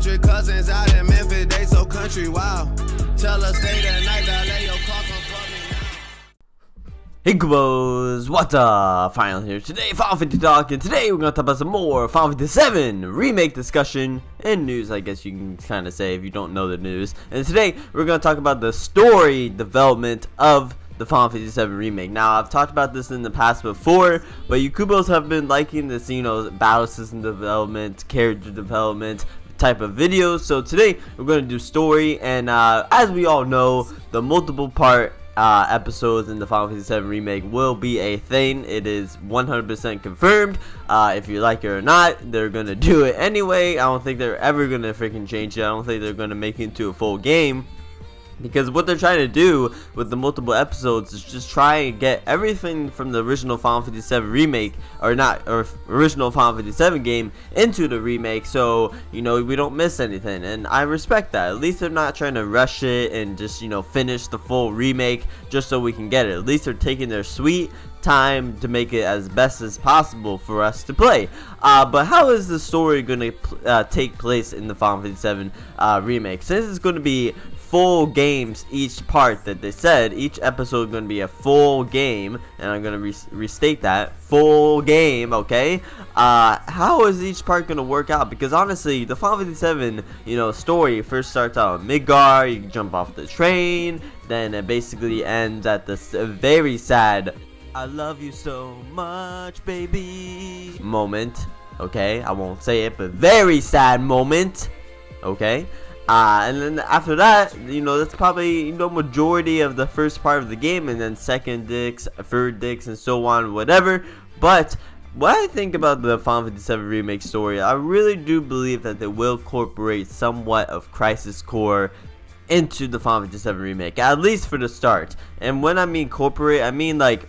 200 cousins out in Memphis, they so country, wow. Tell us stay that night, lay your car, come fuck me now. Hey Kupos, what's up? Final here today, Final Fantasy Talk, and today we're gonna talk about some more Final Fantasy 7 remake discussion and news, I guess you can kind of say if you don't know the news. And today we're gonna talk about the story development of the Final Fantasy 7 remake. Now, I've talked about this in the past before, but you Kupos have been liking this, battle system development, character development type of videos. So today we're going to do story, and as we all know, the multiple part episodes in the Final Fantasy 7 remake will be a thing. It is 100% confirmed. If you like it or not, they're gonna do it anyway. I don't think they're ever gonna freaking change it. I don't think they're gonna make it into a full game, because what they're trying to do with the multiple episodes is just try and get everything from the original Final Fantasy 7 remake, or original Final Fantasy 7 game, into the remake, so we don't miss anything. And I respect that. At least they're not trying to rush it and just finish the full remake just so we can get it. At least they're taking their sweet time to make it as best as possible for us to play. But how is the story going to take place in the Final Fantasy 7 remake? Since it's going to be full games, each part that they said, each episode is going to be a full game, and I'm going to restate that, full game, okay? How is each part going to work out? Because honestly, the Final Fantasy 7, story first starts out in Midgar, you jump off the train, then it basically ends at this very sad, I love you so much, baby, moment, okay? I won't say it, but very sad moment, okay? And then after that, that's probably, majority of the first part of the game, and then second discs, third discs, and so on, whatever. But what I think about the Final Fantasy 7 remake story, I really do believe that they will incorporate somewhat of Crisis Core into the Final Fantasy 7 remake, at least for the start. And when I mean incorporate, I mean like,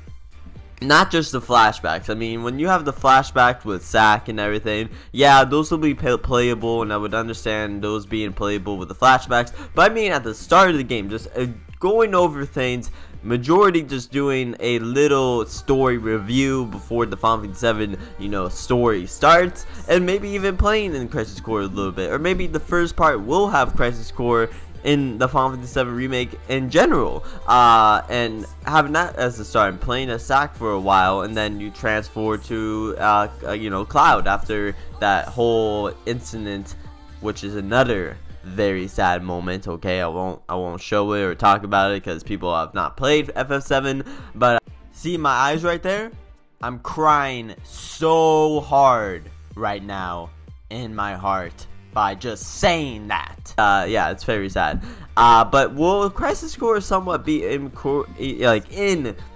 not just the flashbacks. I mean, when you have the flashbacks with Zack and everything, yeah, those will be playable, and I would understand those being playable with the flashbacks. But I mean, at the start of the game, just going over things, majority just doing a little story review before the Final Fantasy 7, story starts, and maybe even playing in Crisis Core a little bit, or maybe the first part will have Crisis Core in the Final Fantasy 7 remake in general, and having that as the start and playing as Zack for a while, and then you transfer to Cloud after that whole incident, which is another very sad moment. Okay, I won't show it or talk about it because people have not played FF7, but see my eyes right there? I'm crying so hard right now in my heart by just saying that. Yeah, it's very sad. But will Crisis Core somewhat be in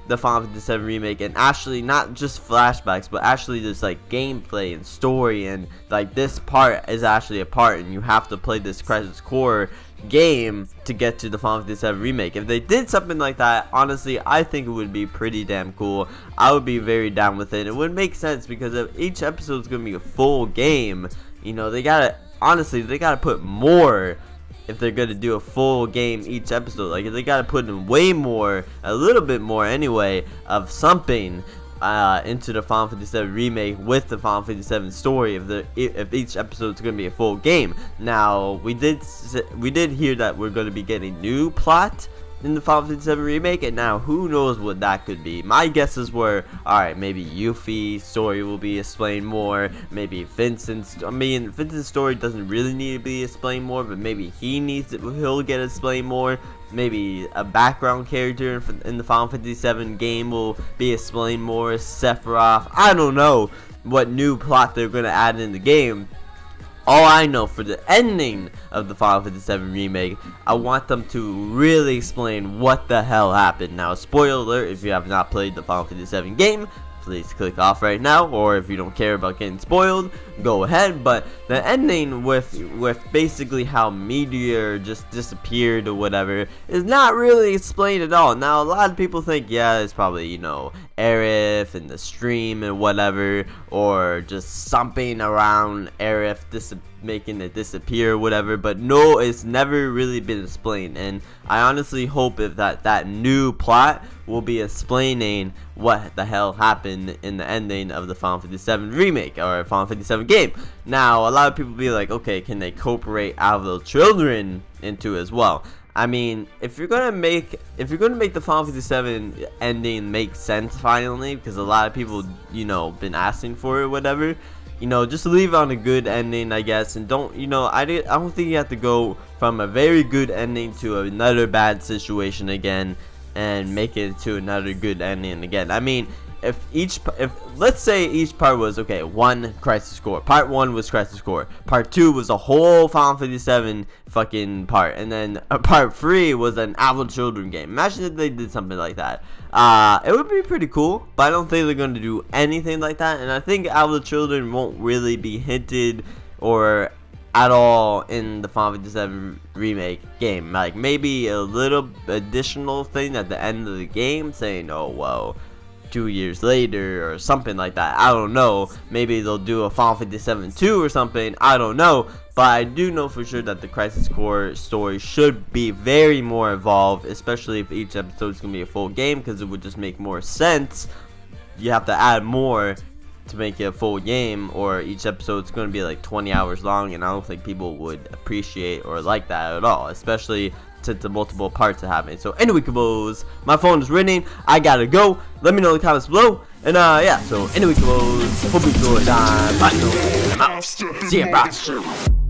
the Final Fantasy 7 remake, and actually not just flashbacks, but actually just like gameplay and story, and like this part is actually a part, and you have to play this Crisis Core game to get to the Final Fantasy 7 remake. If they did something like that, honestly, I think it would be pretty damn cool. I would be very down with it. It would make sense, because if each episode is gonna be a full game, they gotta put more if they're gonna do a full game each episode. Like, they gotta put in way more, a little bit more anyway, of something into the Final Fantasy 7 remake with the Final Fantasy 7 story, if each episode is gonna be a full game. Now, we did hear that we're gonna be getting new plot in the Final Fantasy 7 remake, and now who knows what that could be. My guesses were, alright, maybe Yuffie's story will be explained more, maybe Vincent's story doesn't really need to be explained more, but maybe he'll get explained more. Maybe a background character in the Final Fantasy 7 game will be explained more, Sephiroth. I don't know what new plot they're going to add in the game. All I know, for the ending of the Final Fantasy 7 remake, I want them to really explain what the hell happened. Now, spoiler alert, if you have not played the Final Fantasy 7 game, please click off right now, or if you don't care about getting spoiled, go ahead. But the ending with basically how Meteor just disappeared or whatever is not really explained at all. Now, a lot of people think, yeah, it's probably, Aerith and the stream and whatever, or just something around Aerith making it disappear or whatever, but no, it's never really been explained. And I honestly hope that new plot will be explaining what the hell happened in the ending of the Final Fantasy 7 remake, or Final Fantasy 7 7 game. Now, a lot of people be like, okay, can they incorporate Adult Children into it as well? I mean, if you're gonna make the Final Fantasy 7 ending make sense finally, because a lot of people, you know, been asking for it, whatever, you know, just leave on a good ending, I guess, and don't, you know, I don't think you have to go from a very good ending to another bad situation again and make it to another good ending again. I mean, if let's say each part was, okay, one Crisis Core, part 1 was Crisis Core, part 2 was a whole Final Fantasy 7 fucking part, and then part 3 was an Adult Children game. Imagine if they did something like that. It would be pretty cool, but I don't think they're going to do anything like that, and I think Adult Children won't really be hinted or at all in the Final Fantasy 7 remake game. Like, maybe a little additional thing at the end of the game saying, oh, well, 2 years later or something like that. I don't know. Maybe they'll do a Final Fantasy 7 2 or something. I don't know. But I do know for sure that the Crisis Core story should be very more involved, especially if each episode is going to be a full game, because it would just make more sense. You have to add more to make it a full game, or each episode is going to be like 20 hours long, and I don't think people would appreciate or like that at all, especially since the multiple parts are happening. So anyway, Kupos, my phone is ringing, I gotta go. Let me know in the comments below, and yeah, so anyway, Kupos, hope you enjoyed. Bye. I'm out. See ya, bro.